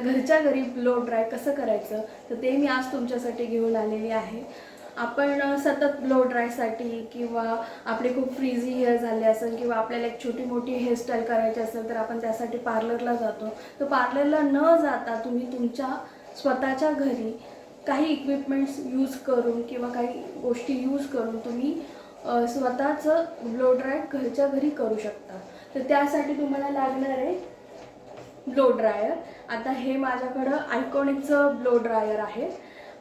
घरच्या घरी blow dry कसं करायचं तर ते मी आज तुमच्यासाठी घेऊन आलेली आहे। आपण सतत ब्लो ड्रायसाठी किंवा आपले खूप फ्रीझी हेअर झाले असेल किंवा आपल्याला एक छोटी मोठी हेअरस्टाईल करायची असेल तर आपण त्यासाठी पार्लरला जातो। तर पार्लरला न जाता तुम्ही तुमच्या स्वतःच्या घरी काही इक्विपमेंट्स यूज करून किंवा काही गोष्टी यूज करून तुम्ही स्वतःचं ब्लो ड्राय घरच्या घरी करू शकता। तर त्यासाठी तुम्हाला लागणार आहे ब्लो ड्रायर। आता हे माझ्याकडं आयकॉनिकचं ब्लो ड्रायर आहे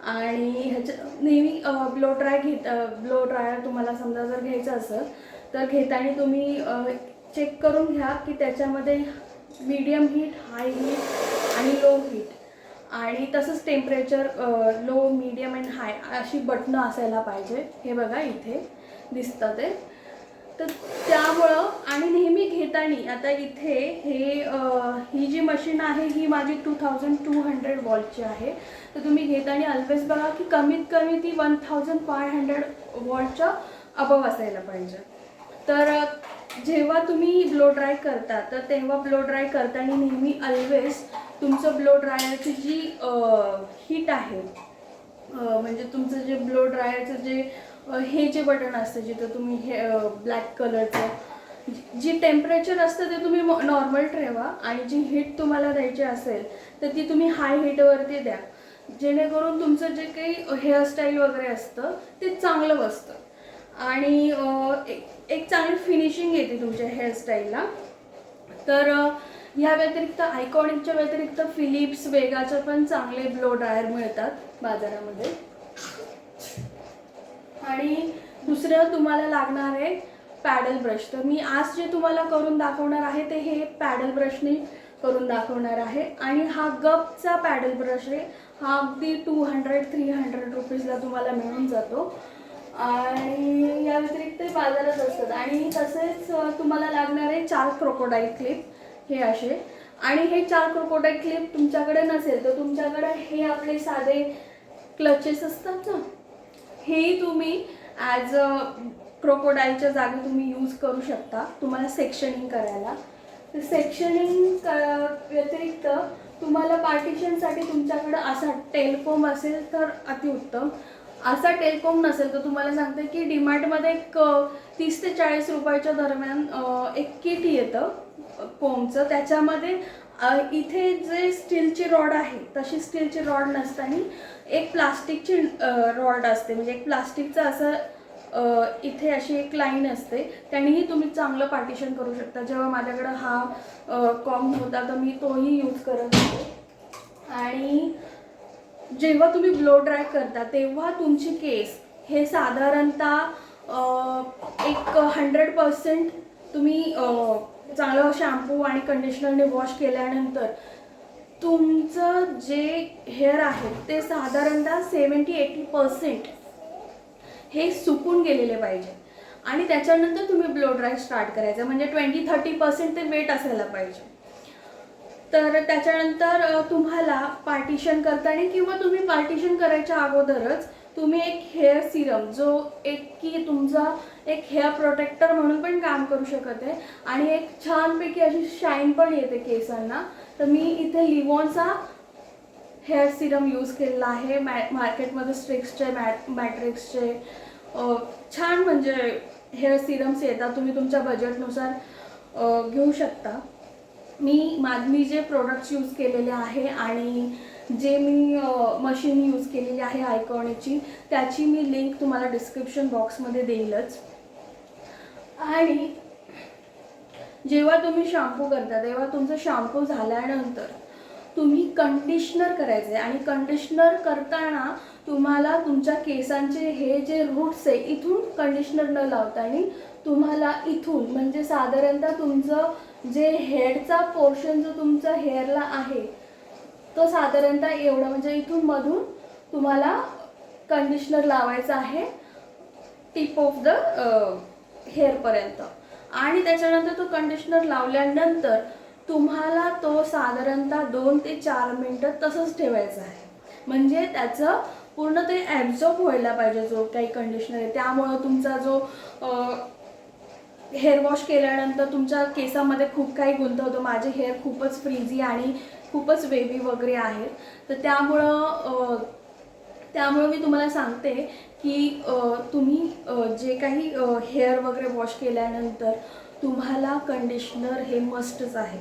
आणि ह्याच्या नेहमी ब्लो ड्रायर तुम्हाला समजा जर घ्यायचं असेल तर घेताना तुम्ही चेक करून घ्या की त्याच्यामध्ये मीडियम हीट, हाय हीट आणि लो हीट आणि तसंच टेम्परेचर लो, मीडियम आणि हाय अशी बटणं असायला पाहिजे। हे बघा इथे दिसतं ते। तर त्यामुळं आणि नेहमी घेताना आता इथे ही जी मशीन आहे ही माझी 2200 वॉल्टची आहे। तर तुम्ही घेताना ऑलवेज बघा की कमीत कमी ती 1500 वॉल्टच्या अबव असायला पाहिजे। तर जेव्हा तुम्ही ब्लो ड्राय करता तर तेव्हा ब्लो ड्राय करताना नेहमी ऑलवेज तुमचं ब्लो ड्रायरची जी हीट आहे म्हणजे तुमचं जे ब्लो ड्रायरचं जे हे जे बटन असतं जिथं तुम्ही हे ब्लॅक कलरचं जी टेम्परेचर असतं ते तुम्ही नॉर्मल ठेवा आणि जी हीट तुम्हाला द्यायची असेल तर ती तुम्ही हाय हीटवरती द्या, जेणेकरून तुमचं जे काही हेअरस्टाईल वगैरे असतं ते चांगलं बसतं आणि एक चांगली फिनिशिंग येते तुमच्या हेअरस्टाईलला। तर ह्या व्यतिरिक्त आयकॉनिकच्या व्यतिरिक्त फिलिप्स, वेगाचे पण चांगले ब्लो ड्रायर मिळतात बाजारामध्ये। आणि दुसरं तुम्हाला लागणार आहे पॅडल ब्रश। तर मी आज जे तुम्हाला करून दाखवणार आहे ते हे पॅडल ब्रशने करून दाखवणार आहे आणि हा गपचा पॅडल ब्रश आहे। हा अगदी 200-300 रुपीजला तुम्हाला मिळून जातो आणि या व्यतिरिक्त बाजारात असतात। आणि तसेच तुम्हाला लागणार आहे 4 क्रोकोडाईल क्लिप हे असे। आणि हे 4 क्रोकोडाईल क्लिप तुमच्याकडे नसेल तर तुमच्याकडे हे आपले साधे क्लचेस असतात ना, हे तुम्ही ॲज अ क्रोकोडाईलच्या जागी तुम्ही यूज करू शकता तुम्हाला सेक्शनिंग करायला। तर सेक्शनिंग व्यतिरिक्त तुम्हाला पार्टिशनसाठी तुमच्याकडे असा टेलकोम असेल तर अतिउत्तम। असा टेलकोम नसेल तर तुम्हाला सांगते की डीमार्टमध्ये एक 30 ते 40 रुपयाच्या दरम्यान एक किट येतं कोमचं। त्याच्यामध्ये इथे जे स्टीलची रॉड आहे तशी स्टीलची रॉड नसताना एक प्लास्टिकची रॉड असते, म्हणजे एक प्लास्टिकचं असं इथे अशी एक लाईन असते, त्यानेही तुम्ही चांगलं पार्टिशन करू शकता। जेव्हा माझ्याकडे हा कॉम होता तर मी तोही यूज करत होते। आणि जेव्हा तुम्ही ब्लो ड्राय करता तेव्हा तुमची केस हे साधारणतः एक 100% तुम्ही चांगलं शॅम्पू आणि कंडिशनरने वॉश केल्यानंतर तुमचं जे हेअर आहे ते साधारणतः 70-80% हे सुकून गेलेले पाहिजे आणि त्याच्यानंतर तुम्ही ब्लो ड्राय स्टार्ट करायचं, म्हणजे 20-30% ते वेट असायला पाहिजे। तर त्याच्यानंतर तुम्हाला पार्टिशन करताना किंवा तुम्ही पार्टिशन करायच्या अगोदरच तुम्ही एक हेअर सिरम जो एक की तुमचा एक हेअर प्रोटेक्टर म्हणून पण काम करू शकत आहे आणि एक छानपैकी अशी शाईन पण येते केसांना। तर मी इथे लिवॉनचा हेअर सिरम यूज केलेला आहे। मार्केटमध्ये स्ट्रिक्सचे, मॅट्रिक्सचे छान म्हणजे हेअर सिरम्स येतात, तुम्ही तुमच्या बजेटनुसार घेऊ शकता। मी जे प्रोडक्ट्स यूज केलेले आहे आणि जे मी मशीन यूज केलेली आहे आयकॉनिकची त्याची मी लिंक तुम्हाला डिस्क्रिप्शन बॉक्समध्ये देईलच। आणि जेव्हा तुम्ही शॅम्पू करता तेव्हा तुमचं शॅम्पू झाल्यानंतर तुम्ही कंडिशनर करायचे आणि कंडिशनर करताना तुम्हाला तुमच्या केसांचे हे जे रूट्स आहे इथून कंडिशनर न लावताना तुम्हाला इथून म्हणजे साधारणतः तुमचं जे हेडचा पोर्शन जो तुमचा हेअरला आहे तो साधारणतः एवढा म्हणजे इथून मधून तुम्हाला कंडिशनर लावायचं आहे टिप ऑफ द हेअरपर्यंत। आणि त्याच्यानंतर तो कंडिशनर लावल्यानंतर तुम्हाला तो साधारणतः 2 ते 4 मिनटं तसंच ठेवायचं आहे, म्हणजे त्याचं पूर्ण ते ॲब्झॉर्ब व्हायला पाहिजे जो काही कंडिशनर आहे। त्यामुळं तुमचा जो हेअर वॉश केल्यानंतर तुमच्या केसामध्ये खूप काही गुंतवतो। माझे हेअर खूपच फ्रीझी आणि खूपच वेवी वगैरे आहेत. तर त्यामुळं मी तुम्हाला सांगते की तुम्ही जे काही हेअर वगैरे वॉश केल्यानंतर तुम्हाला कंडिशनर हे मस्टच आहे.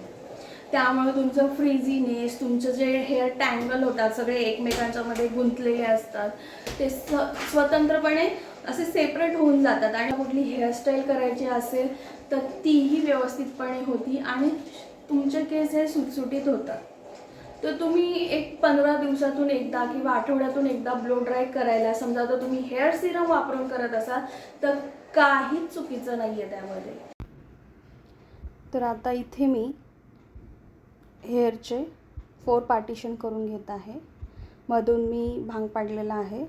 त्यामुळे तुमचं फ्रीझीनेस, तुमचं जे हेअर टँगल होतात सगळे एकमेकांच्यामध्ये गुंतलेले असतात, ते स्वतंत्रपणे असे सेपरेट होऊन जातात. आणि कुठली हेअरस्टाईल करायची असेल तर तीही व्यवस्थितपणे होती आणि तुमचे केस हे सुटसुटीत होतात. तर तुम्ही एक 15 दिवसातून एकदा किंवा आठवड्यातून एकदा ब्लो ड्राय करायला, समजा तर तुम्ही हेअर सिरम वापरून करत असाल तर काहीच चुकीचं नाही आहे त्यामध्ये. तर आता इथे मी हेअरचे 4 पार्टिशन करून घेत आहे. मधून मी भांग पाडलेला आहे.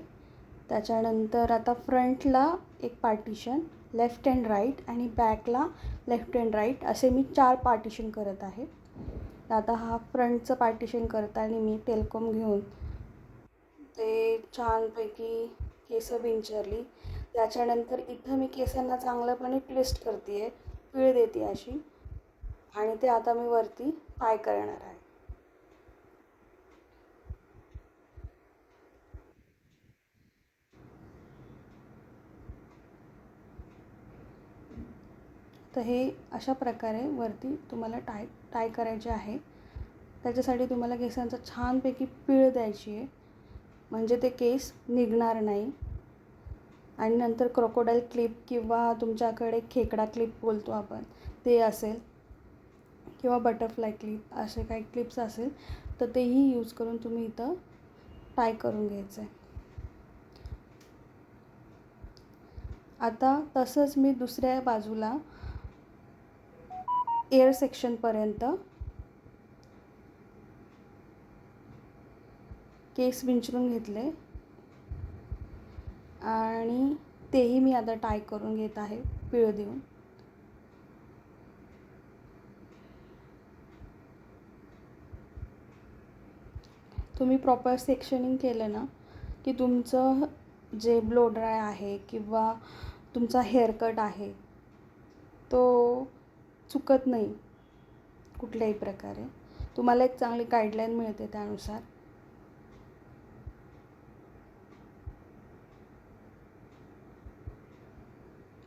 त्याच्यानंतर आता फ्रंटला एक पार्टिशन, लेफ्ट अँड राईट, आणि बॅकला लेफ्ट अँड राईट, असे मी 4 पार्टिशन करत आहे. आता हा फ्रंटचं पार्टिशन करताना मी टेलकॉम घेऊन ते छानपैकी केस विंचरली. त्याच्यानंतर इथं मी केसांना चांगल्यापणे ट्विस्ट करते आहे, पीळ देते अशी, आणि ते आता मी वरती टाय करणार आहे. तर हे अशा प्रकारे वरती तुम्हाला टाय करायचे आहे. त्याच्यासाठी तुम्हाला केसांचा छानपैकी पीळ द्यायची आहे, म्हणजे ते केस निघणार नाही. आणि नंतर क्रोकोडाईल क्लिप किंवा तुमच्याकडे खेकडा क्लिप बोलतो आपण, ते असेल किंवा बटरफ्लाय क्लिप, असे काही क्लिप्स असेल तर तेही यूज करून तुम्ही इथं टाय करून घ्यायचं आहे. आता तसंच मी दुसऱ्या बाजूला एअर सेक्शनपर्यंत केस विंचरून घेतले आणि तेही मी आता टाय करून घेत आहे पीळ देऊन. तुम्ही प्रॉपर सेक्शनिंग केलं ना की तुमचं जे ब्लो ड्राय आहे किंवा तुमचा हेअरकट आहे तो चुकत नाही कुठल्याही प्रकारे. तुम्हाला एक चांगली गाईडलाईन मिळते त्यानुसार.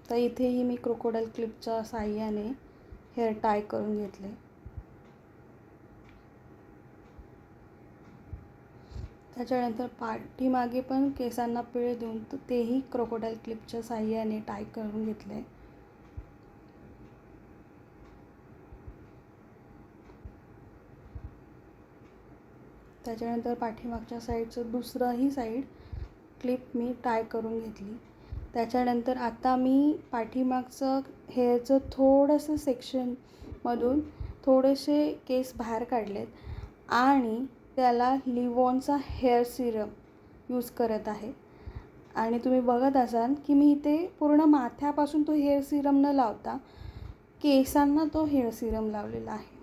तर इथेही मी क्रोकोडाईल क्लिपच्या साहाय्याने हेअर टाय करून घेतले. त्याच्यानंतर पाठीमागे पण केसांना पीळ देऊन तेही क्रोकोडाईल क्लिपच्या साहाय्याने टाय करून घेतले. त्याच्यानंतर पाठीमागच्या साईडचं दुसरंही साईड क्लिप मी टाय करून घेतली. त्याच्यानंतर आता मी पाठीमागचं हेअरचं थोडंसं सेक्शनमधून थोडेसे केस बाहेर काढलेत आणि त्याला लिव्हॉनचा हेअर सिरम यूज करत आहे. आणि तुम्ही बघत असाल की मी इथे पूर्ण माथ्यापासून तो हेअर सिरम न लावता केसांना तो हेअर सिरम लावलेला आहे.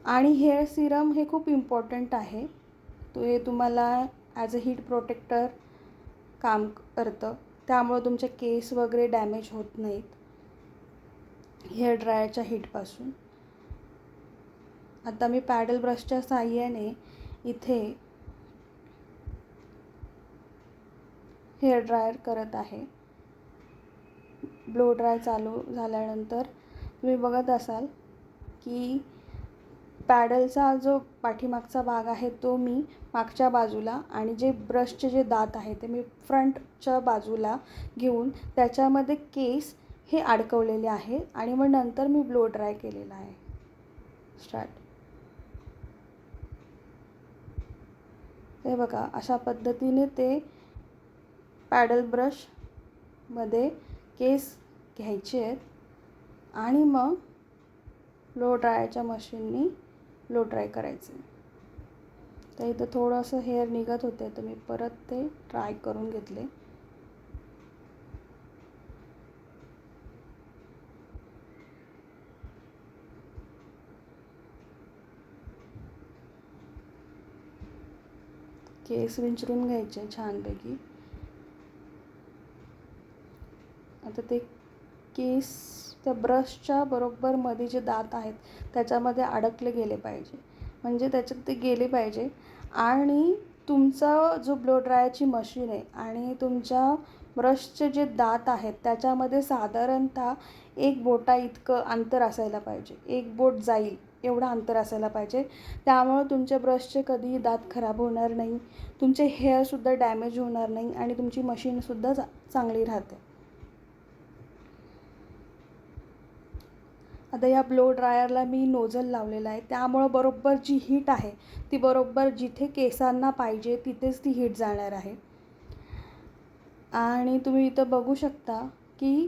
आणि हेअर सिरम हे खूप इम्पॉर्टंट आहे. हे तुम्हाला ॲज अ हीट प्रोटेक्टर काम करतं. त्यामुळे तुमचे केस वगैरे डॅमेज होत नाहीत हेअर ड्रायरच्या हीटपासून. आता मी पॅडल ब्रशच्या साहाय्याने इथे हेअर ड्रायर करत आहे. ब्लो ड्राय चालू झाल्यानंतर तुम्ही बघत असाल की पॅडलचा जो पाठीमागचा भाग आहे तो मी मागच्या बाजूला आणि जे ब्रशचे जे दात आहे ते मी फ्रंटच्या बाजूला घेऊन त्याच्यामध्ये केस हे अडकवलेले आहे आणि मग नंतर मी ब्लो ड्राय केलेला आहे. स्टार्ट. हे बघा, अशा पद्धतीने ते पॅडल ब्रशमध्ये केस घ्यायचे आहेत आणि मग ब्लो ड्रायरच्या मशीननी ब्लो ड्राय करायचे. तर इथं थोडंसं हेअर निघत होते तर मी परत ते ड्राय करून घेतले. केस विंचरून घ्यायचे छानपैकी. आता ते केस त्या ब्रशच्या बरोबर मध्ये जे दात आहेत त्याच्यामध्ये अडकले गेले पाहिजे. म्हणजे त्याच्यात ते गेले पाहिजे. आणि तुमचा जो ब्लो ड्रायरची मशीन आहे आणि तुमच्या ब्रशचे जे दात आहेत त्याच्यामध्ये साधारणतः एक बोटा इतकं अंतर असायला पाहिजे. एक बोट जाईल एवढं अंतर असायला पाहिजे. त्यामुळं तुमच्या ब्रशचे कधीही दात खराब होणार नाही, तुमचे हेअरसुद्धा डॅमेज होणार नाही आणि तुमची मशीनसुद्धा चांगली राहते. आता या ब्लो ड्रायरला मी नोझल लावलेला आहे, त्यामुळं बरोबर जी हीट आहे ती बरोबर जिथे केसांना पाहिजे तिथेच ती हीट जाणार आहे. आणि तुम्ही इथं बघू शकता की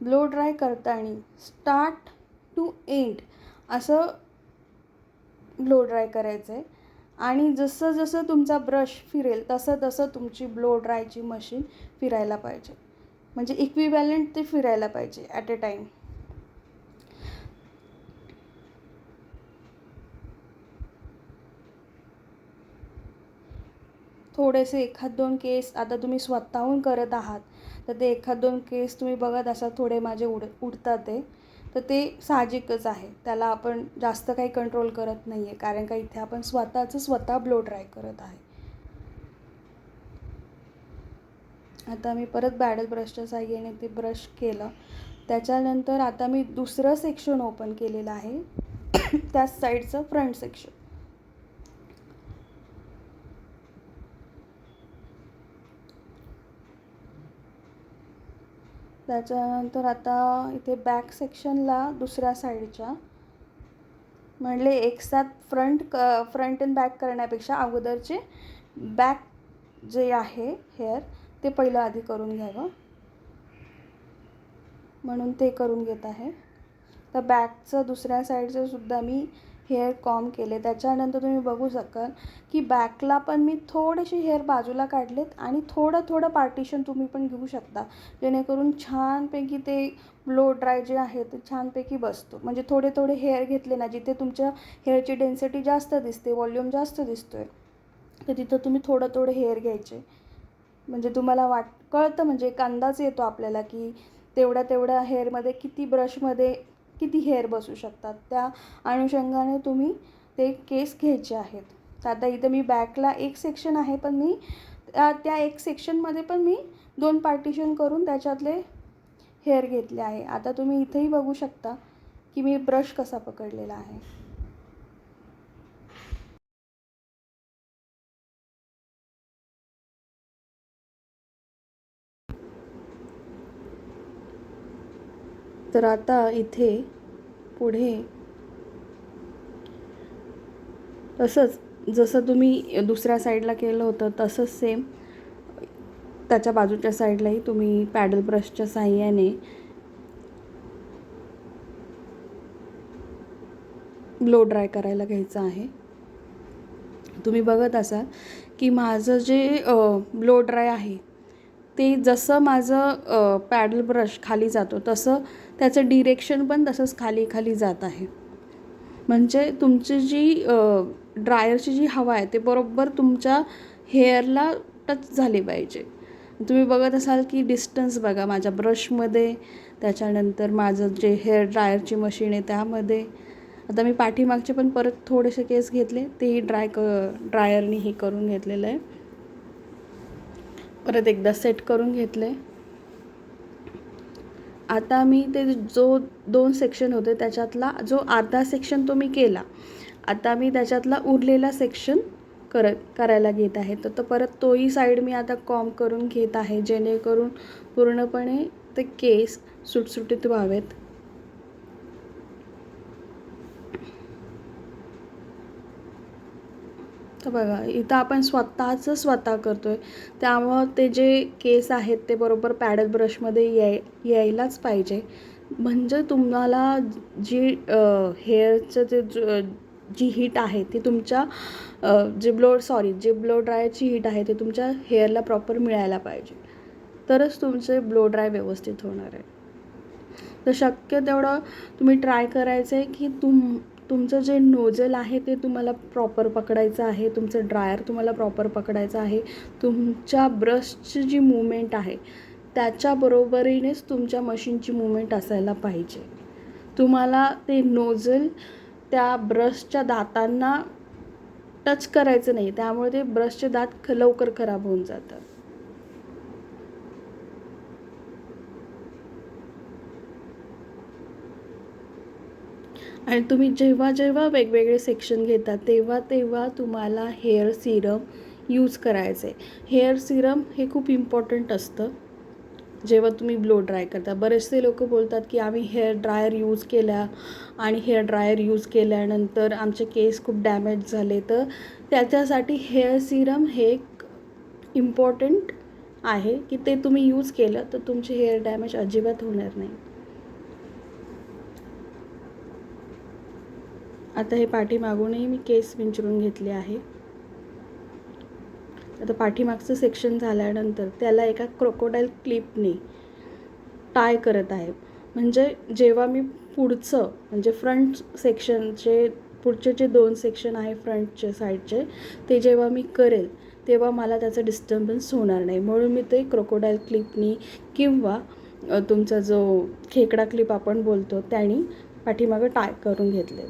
ब्लो ड्राय करताना स्टार्ट टू एंड असं ब्लो ड्राय करायचं आहे. आणि जसं जसं तुमचा ब्रश फिरेल तसं तसं तुमची ब्लो ड्रायची मशीन फिरायला पाहिजे, म्हणजे इक्विव्हॅलंट ते फिरायला पाहिजे ॲट अ टाईम. थोडेसे एखाद दोन केस आता तुम्ही स्वतःहून करत आहात तर ते एखाद दोन केस तुम्ही बघत असाल थोडे माझे उडतात आहे, तर ते साहजिकच आहे. त्याला आपण जास्त काही कंट्रोल करत नाही आहे, कारण का इथे आपण स्वतः ब्लो ड्राय करत आहे. आता मी परत पॅडल ब्रशच्या साहाय्याने ते ब्रश केलं. त्याच्यानंतर आता मी दुसरं सेक्शन ओपन केलेलं आहे त्याच साईडचं फ्रंट सेक्शन. त्याच्यानंतर आता इथे बॅक सेक्शनला दुसऱ्या साईडच्या म्हणले एक साथ फ्रंट अँड बॅक करण्यापेक्षा अगोदरचे बॅक जे आहे हेअर ते पहिलं आधी करून घ्यावं, म्हणून ते करून घेत आहे. तर बॅकचं दुसऱ्या साईडचं सुद्धा मी हेअर कॉम केले. त्याच्यानंतर तुम्ही बघू शकाल की बॅकला पण मी थोडेसे हेअर बाजूला काढलेत आणि थोडं पार्टिशन तुम्ही पण घेऊ शकता, जेणेकरून छानपैकी ते ब्लो ड्राय जे आहे ते छानपैकी बसतो. म्हणजे थोडे हेअर घेतले ना, जिथे तुमच्या हेअरची डेन्सिटी जास्त दिसते, वॉल्यूम जास्त दिसतो आहे, तर तिथं तुम्ही थोडं हेअर घ्यायचे. म्हणजे तुम्हाला कळतं, म्हणजे एक अंदाज येतो आपल्याला की तेवढ्या हेअरमध्ये ब्रशमध्ये किती हेअर बसू शकतात. त्या अनुषंगाने तुम्ही ते केस घ्यायचे आहेत. तर आता इथं मी बॅकला एक सेक्शन आहे, पण मी त्या एक सेक्शनमध्ये पण मी 2 पार्टिशन करून त्याच्यातले हेअर घेतले आहे. आता तुम्ही इथेही बघू शकता की मी ब्रश कसा पकडलेला आहे. तर आता इथे पुढे तसंच जसं तुम्ही दुसऱ्या साईडला केलं होतं तसंच सेम त्याच्या बाजूच्या साईडलाही तुम्ही पॅडल ब्रशच्या साहाय्याने ब्लो ड्राय करायला घ्यायचं आहे. तुम्ही बघत असाल की माझं जे ब्लो ड्राय आहे ते जसं माझं पॅडल ब्रश खाली जातो तसं त्याचं डिरेक्शन पण तसंच खाली जात आहे. म्हणजे तुमची जी ड्रायरची जी हवा आहे ते बरोबर तुमच्या हेअरला टच झाली पाहिजे. तुम्ही बघत असाल की डिस्टन्स बघा माझ्या ब्रशमध्ये, त्याच्यानंतर माझं जे हेअर ड्रायरची मशीन आहे त्यामध्ये. आता मी पाठीमागचे पण परत थोडेसे केस घेतले, तेही ड्रायरनी हे करून घेतलेलं आहे. परत एकदा सेट करून घेतले. आता मी ते जो 2 सेक्शन होते त्याच्यातला जो अर्धा सेक्शन तो मी केला. आता मी त्याच्यातला उरलेला सेक्शन करायला घेत आहे. तर परत तोही साईड मी आता कॉम करून घेत आहे, जेणेकरून पूर्णपणे ते केस सुटसुटीत व्हावेत. तर बघा इथं आपण स्वतः करतो आहे, त्यामुळं ते जे केस आहेत ते बरोबर पॅडल ब्रशमध्ये यायलाच पाहिजे. म्हणजे तुम्हाला जी हेअरचं ते जी हीट आहे ती तुमच्या जे ब्लो ड्रायची हीट आहे ते तुमच्या हेअरला प्रॉपर मिळायला पाहिजे, तरच तुमचे ब्लो ड्राय व्यवस्थित होणार आहे. तर शक्य तेवढं तुम्ही ट्राय करायचं आहे की तुमचं जे नोझल आहे ते तुम्हाला प्रॉपर पकडायचं आहे, तुमचं ड्रायर तुम्हाला प्रॉपर पकडायचं आहे. तुमच्या ब्रशची जी मूवमेंट आहे त्याच्या बरोबरीनेच तुमच्या मशीनची मूवमेंट असायला पाहिजे. तुम्हाला ते नोझल त्या ब्रशच्या दातांना टच करायचं नाही, त्यामुळे ते ब्रशचे दात लवकर खराब होऊन जातात. आणि तुम्ही जेव्हा जेव्हा वेगवेगळे सेक्शन घेता तेव्हा तेव्हा तुम्हाला हेअर सिरम यूज करायचं आहे. हेअर सिरम हे खूप इम्पॉर्टंट असतं जेव्हा तुम्ही ब्लो ड्राय करता. बरेचसे लोक बोलतात की आम्ही हेअर ड्रायर यूज केला आणि हेअर ड्रायर यूज केल्यानंतर आमचे केस खूप डॅमेज झाले. तर त्याच्यासाठी हेअर सिरम हे एक इम्पॉर्टंट आहे की ते तुम्ही यूज केलं तर तुमचे हेअर डॅमेज अजिबात होणार नाही. आता हे पाठीमागूनही मी केस विंचरून घेतले आहे. आता पाठीमागचं सेक्शन झाल्यानंतर त्याला एका क्रोकोडाईल क्लिपने टाय करत आहे. म्हणजे जेव्हा मी पुढचं म्हणजे फ्रंट सेक्शनचे पुढचे जे 2 सेक्शन आहे फ्रंटचे साईडचे ते जेव्हा मी करेल तेव्हा मला त्याचा डिस्टर्बन्स होणार नाही, म्हणून मी ते क्रोकोडाईल क्लिपनी किंवा तुमचा जो खेकडा क्लिप आपण बोलतो त्याने पाठीमागं टाय करून घेतले.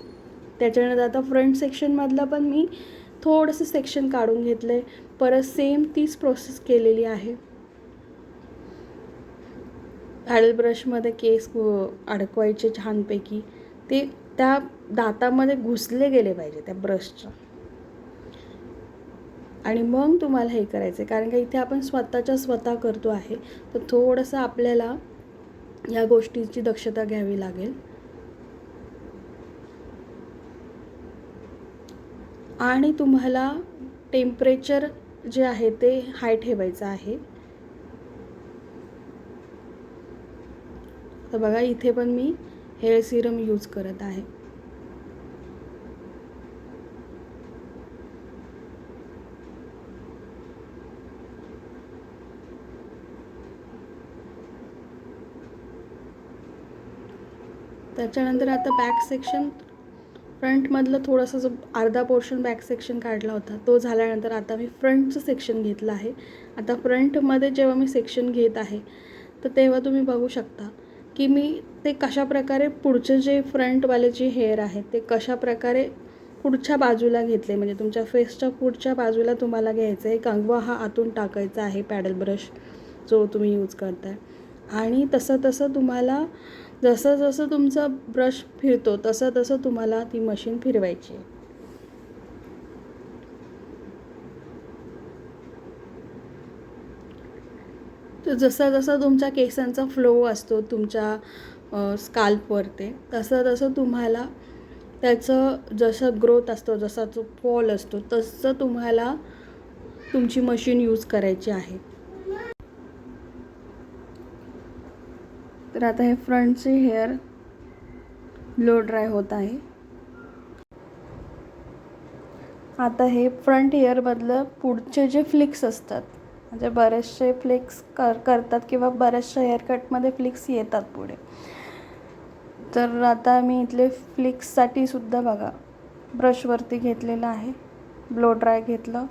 त्याच्यानंतर आता फ्रंट सेक्शनमधलं पण मी थोडंसं सेक्शन काढून घेतलं आहे. परत सेम तीच प्रोसेस केलेली आहे. पॅडल ब्रशमध्ये केस अडकवायचे छानपैकी, ते त्या दातामध्ये घुसले गेले पाहिजे त्या ब्रशच्या. आणि मग तुम्हाला हे करायचं आहे, कारण का इथे आपण स्वतः करतो आहे, तर थोडंसं आपल्याला या गोष्टीची दक्षता घ्यावी लागेल. आणि तुम्हाला टेम्परेचर जे आहे ते हाय ठेवायचं आहे. तर बघा इथे पण मी हेअर सिरम यूज करत आहे. त्याच्यानंतर आता बॅक सेक्शन, फ्रंटमधलं थोडंसं जो अर्धा पोर्शन बॅक सेक्शन काढला होता तो झाल्यानंतर आता मी फ्रंटचं सेक्शन घेतलं आहे. आता फ्रंटमध्ये जेव्हा मी सेक्शन घेत आहे तर तेव्हा तुम्ही बघू शकता की मी ते कशाप्रकारे पुढचे जे फ्रंटवाले जे हेअर आहेत ते कशाप्रकारे पुढच्या बाजूला घेतले, म्हणजे तुमच्या फेसच्या पुढच्या बाजूला तुम्हाला घ्यायचं आहे. कंगवा हा आतून टाकायचा आहे पॅडल ब्रश जो तुम्ही यूज करताय. आणि तसं तुम्हाला जसं जसं तुमचा ब्रश फिरतो तसं तसं तुम्हाला ती मशीन फिरवायची आहे. तर जसं जसं तुमच्या केसांचा फ्लो असतो तुमच्या स्काल्पवर ते तसं तसं तुम्हाला त्याचं जसं ग्रोथ असतो, जसा जो फॉल असतो तसं तुम्हाला तुमची मशीन यूज करायची आहे. तर आता हे फ्रंटचे हेअर ब्लो ड्राय होत आहे. आता हे फ्रंट हेअरमधलं पुढचे जे फ्लिक्स असतात, म्हणजे बरेचसे फ्लिक्स करतात किंवा बऱ्याचशा हेअरकटमध्ये फ्लिक्स येतात पुढे. तर आता मी इथले फ्लिक्ससाठी सुद्धा बघा ब्रशवरती घेतलेलं आहे, ब्लो ड्राय घेतलं.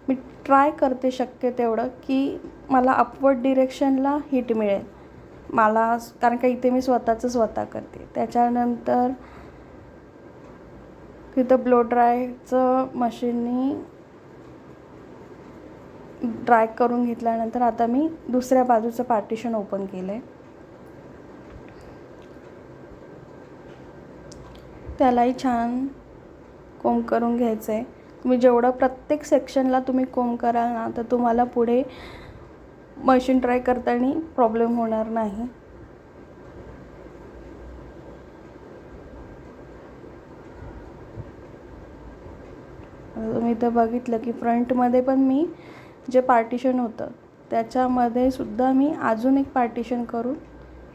मी ट्राय करते शक्य तेवढं की मला अपवर्ड डिरेक्शनला हीट मिळेल मला, कारण का इथे मी स्वतः करते. त्याच्यानंतर तिथं ब्लो ड्रायचं मशीननी ड्राय करून घेतल्यानंतर आता मी दुसऱ्या बाजूचं पार्टिशन ओपन केलं आहे. त्यालाही छान कोंब करून घ्यायचं आहे. तुम्ही जेवढं प्रत्येक सेक्शनला तुम्ही कोंब कराल ना तर तुम्हाला पुढे मशीन ट्राय करताना प्रॉब्लेम होणार नाही. तुम्ही इथं बघितलं की फ्रंटमध्ये पण मी जे पार्टिशन होतं त्याच्यामध्ये सुद्धा मी अजून एक पार्टिशन करून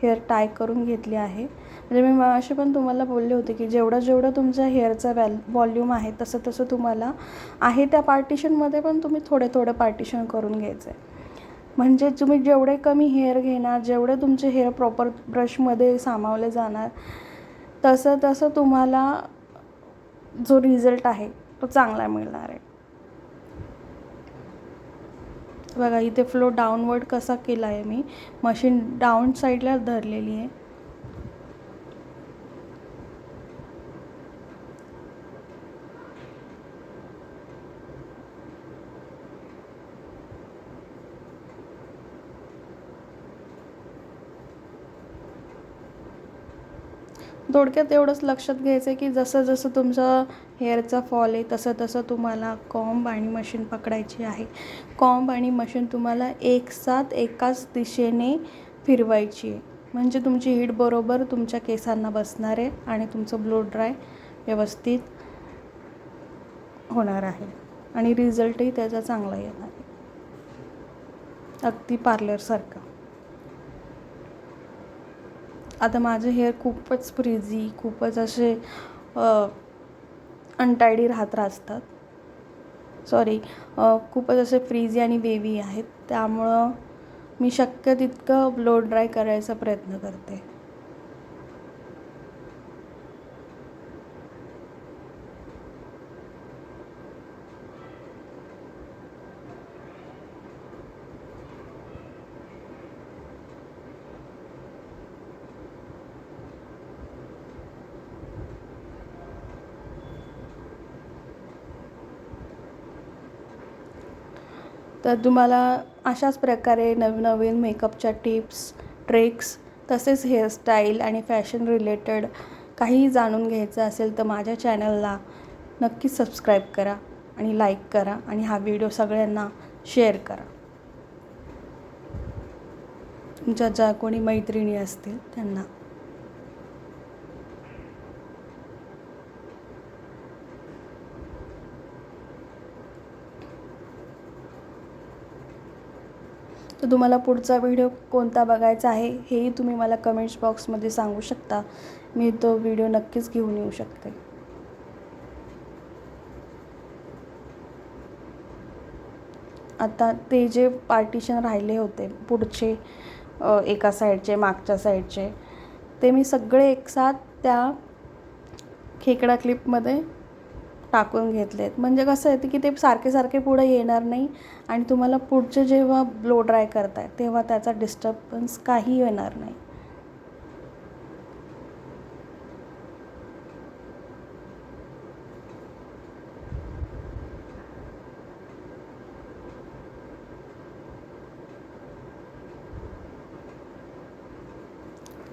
हेअर टाय करून घेतली आहे. म्हणजे मी असे पण तुम्हाला बोलले होते की जेवढं तुमच्या हेअरचा व्हॉल्यूम आहे तसं तसं तुम्हाला आहे त्या पार्टिशनमध्ये पण तुम्ही थोडं पार्टिशन करून घ्यायचं आहे. म्हणजे तुम्ही जेवढे कमी हेअर घेणार, जेवढे तुमचे हेअर प्रॉपर ब्रशमध्ये सामावले जाणार तसं तसं तुम्हाला जो रिझल्ट आहे तो चांगला मिळणार आहे. बघा इथे फ्लो डाऊनवर्ड कसा केला आहे, मी मशीन डाऊन साईडला धरलेली आहे. थोडक्यात एवढंच लक्षात घ्यायचं आहे की जसं जसं तुमचं हेअरचा फॉल आहे तसं तसं तुम्हाला कॉम्ब आणि मशीन पकडायची आहे. कॉम्ब आणि मशीन तुम्हाला एकसाथ एकाच दिशेने फिरवायची आहे, म्हणजे तुमची हीट बरोबर तुमच्या केसांना बसणार आहे आणि तुमचं ब्लो ड्राय व्यवस्थित होणार आहे आणि रिझल्टही त्याचा चांगला येणार आहे, अगदी पार्लरसारखं. आता माझे हेअर खूपच फ्रिझी, खूपच असे अनटायडी असतात, खूपच असे फ्रीझी आणि वेवी आहेत. त्यामुळं मी शक्य तितकं ब्लो ड्राय करायचा प्रयत्न करते. तर तुम्हाला अशाच प्रकारे नवनवीन मेकअपच्या टिप्स, ट्रिक्स, तसेच हेअरस्टाईल आणि फॅशन रिलेटेड काहीही जाणून घ्यायचं असेल तर माझ्या चॅनलला नक्कीच सबस्क्राईब करा आणि लाईक करा आणि हा व्हिडिओ सगळ्यांना शेअर करा. तुमच्या ज्या कोणी मैत्रिणी असतील त्यांना. तर तुम्हाला पुढचा व्हिडिओ कोणता बघायचा आहे हेही तुम्ही मला कमेंट्स बॉक्समध्ये सांगू शकता. मी तो व्हिडिओ नक्कीच घेऊन येऊ शकते. आता ते जे पार्टिशन राहिले होते पुढचे एका साईडचे, मागच्या साईडचे, ते मी सगळे एकसाथ त्या खेकडा क्लिपमध्ये टाकून घेतलेत. म्हणजे कसं आहे की ते सारखे सारखे पुढे येणार नाही आणि तुम्हाला पुढचे जेव्हा ब्लो ड्राय करताय तेव्हा त्याचा डिस्टर्बन्स काही येणार नाही.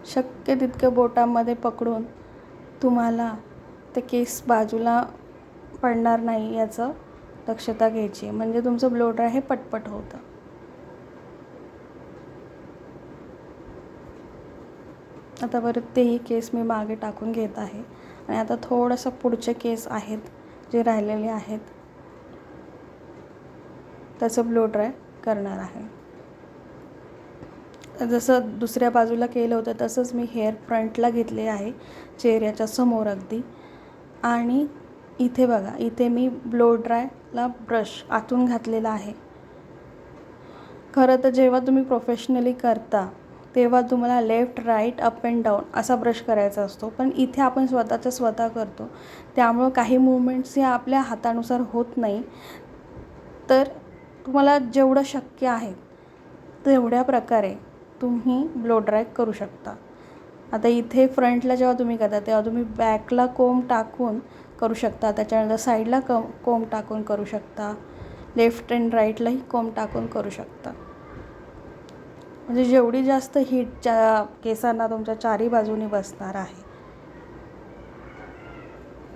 शक्य तितक्या बोटांमध्ये पकडून तुम्हाला ते केस बाजूला पडणार नाही याचं दक्षता घ्यायची, म्हणजे तुमचं ब्लो ड्राय हे पटपट होतं. आता परत तेही केस मी मागे टाकून घेत आहे आणि आता थोडंसं पुढचे केस आहेत जे राहिलेले आहेत त्याचं ब्लो ड्राय करणार आहे. जसं दुसऱ्या बाजूला केलं होतं तसंच मी हेअर फ्रंटला घेतले आहे, चेहऱ्याच्या समोर अगदी. आणि इथे बघा, इथे मी ब्लो ड्रायला ब्रश आतून घातलेला आहे. खरं तर जेव्हा तुम्ही प्रोफेशनली करता तेव्हा तुम्हाला left, right, up and down असा ब्रश करायचा असतो, पण इथे आपण स्वतः करतो त्यामुळं काही मूवमेंट्स या आपल्या हातानुसार होत नाही. तर तुम्हाला जेवढं शक्य आहे तेवढ्या प्रकारे तुम्ही ब्लो ड्राय करू शकता. आता इथे फ्रंटला जेव्हा तुम्ही करता तेव्हा तुम्ही बॅकला कोंब टाकून करू शकता, त्याच्यानंतर साईडला कोंब टाकून करू शकता, लेफ्ट अँड राईटलाही कोंब टाकून करू शकता. म्हणजे जेवढी जास्त हीट ज्या केसांना तुमच्या चारी बाजूनी बसणार आहे.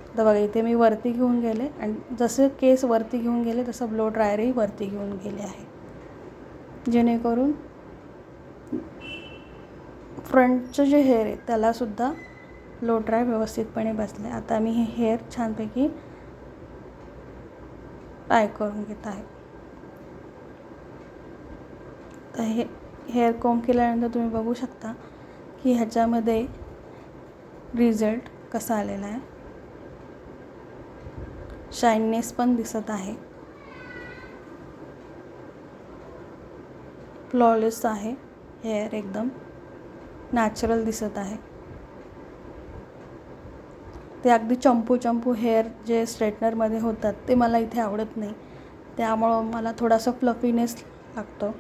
तर बघा, इथे मी वरती घेऊन गेले आणि जसे केस वरती घेऊन गेले तसं ब्लो ड्रायरही वरती घेऊन गेले आहे, जेणेकरून फ्रंटचं जे हेअर आहे त्यालासुद्धा ब्लो ड्राय व्यवस्थितपणे बसले. आता मी हे हेअर छानपैकी टाय करून घेत आहे. तर हे हेअर कोंब केल्यानंतर तुम्ही बघू शकता की ह्याच्यामध्ये रिझल्ट कसा आलेला आहे. शायनिनेस पण दिसत आहे, फ्लॉलेस आहे हेअर, एकदम नॅचरल दिसत आहे. ते अगदी चंपू हेअर जे स्ट्रेटनरमध्ये होतात ते मला इथे आवडत नाही, त्यामुळं मला थोडासा फ्लफीनेस लागतो.